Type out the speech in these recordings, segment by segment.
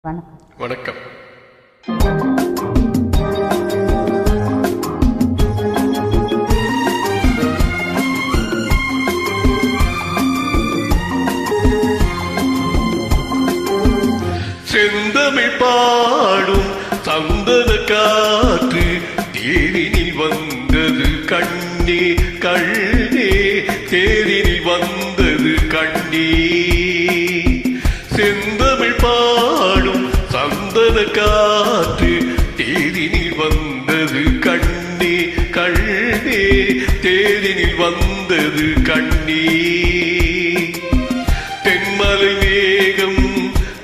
வணக்கம். செந்தமிழ் பாடும் சந்தன காற்று தேரினில் வந்தது கண்ணே கண்ணே, தேரினில் வந்தது கண்ணே. செந்தமிழ் பாடும் சந்தன காற்று தேரினில் வந்தது கண்ணே கண்ணே, தேரினில் வந்தது கண்ணே. தென்மலை மேகம்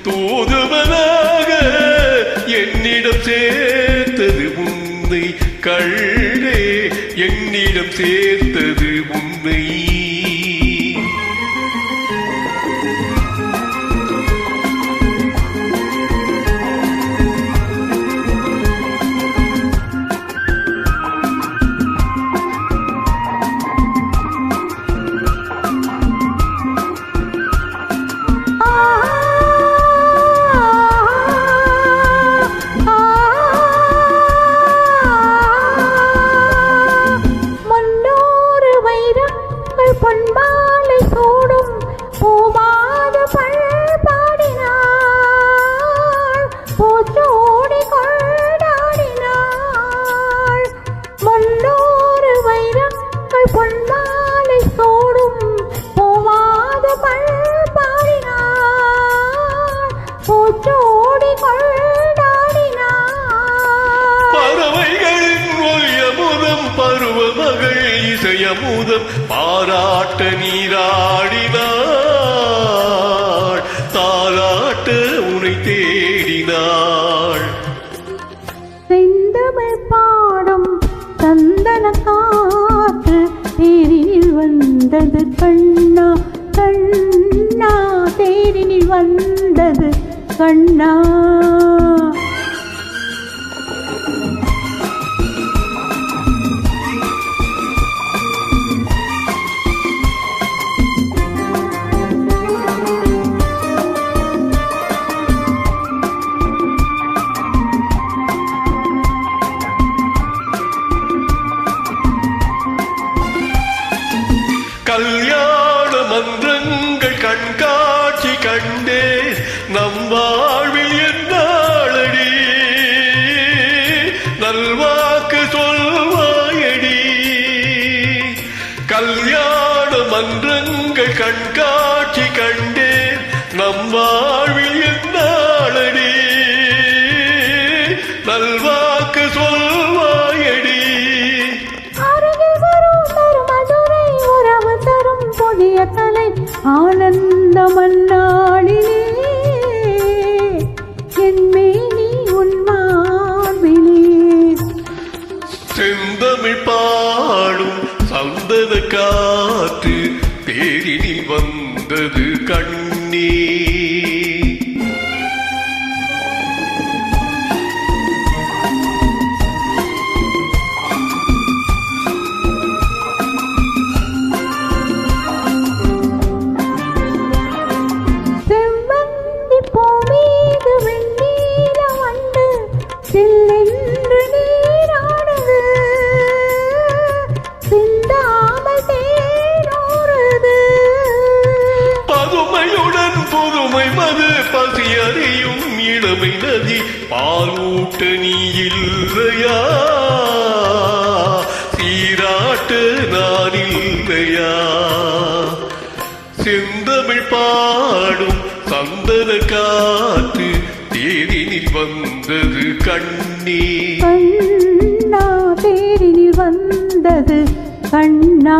தூதுவனாக என்னிடம் சேர்த்தது உன்னை கண்ணே, என்னிடம் சேர்த்தது உன்னை. பொன்மாலை சூடும் பூமாத பண்பாடினாள், பூச்சோடி கொண்டாடினாள். முன்னூறு வைரங்கள் பொன்மாலை சூடும் பூமாத பண்பாடினாள், பூச்சோடி கொண்டாடினாள். பறவைகளின் ஒலியமுதம் பருவ மகள் இசையமுதம் பாராட்ட நீராடினாள், தாராட்ட உனை தேடினாள். செந்தமிழ் பாடும் சந்தன காற்று தேரினில் வந்தது கண்ணா கண்ணா, தேரினில் வந்தது கண்ணா. கல்யாண மன்றங்கள் கண்காட்சி கண்டே நம் வாழ்வில் என்னாளடி, நல்வாக்கு சொல்வாயடி. கல்யாண மன்றங்கள் கண்காட்சி கண்டே நம் வாழ்வில் என்னாளடி, நல்வாக்கு சொல்வாயடி. புதிய கலை ஆனந்த மன்னாளிலே என் மேனி உன் மார்பிலே. செந்தமிழ் பாடும் சந்தன காற்று தேரினில் வந்தது கண்ணே. சில்லென்று நீராடுது, சிந்தாமல் தேனோடுது. பதுமையுடன் புதுமை மது பசி அறியும் இளமை நதி பாலூட்ட நீ இல்லையா, சீராட்ட நான் இல்லையா. செந்தமிழ் பாடும் சந்தன காற்று தேரினில் வந்தது கண்ணே கண்ணா, தேரினில் வந்தது கண்ணா.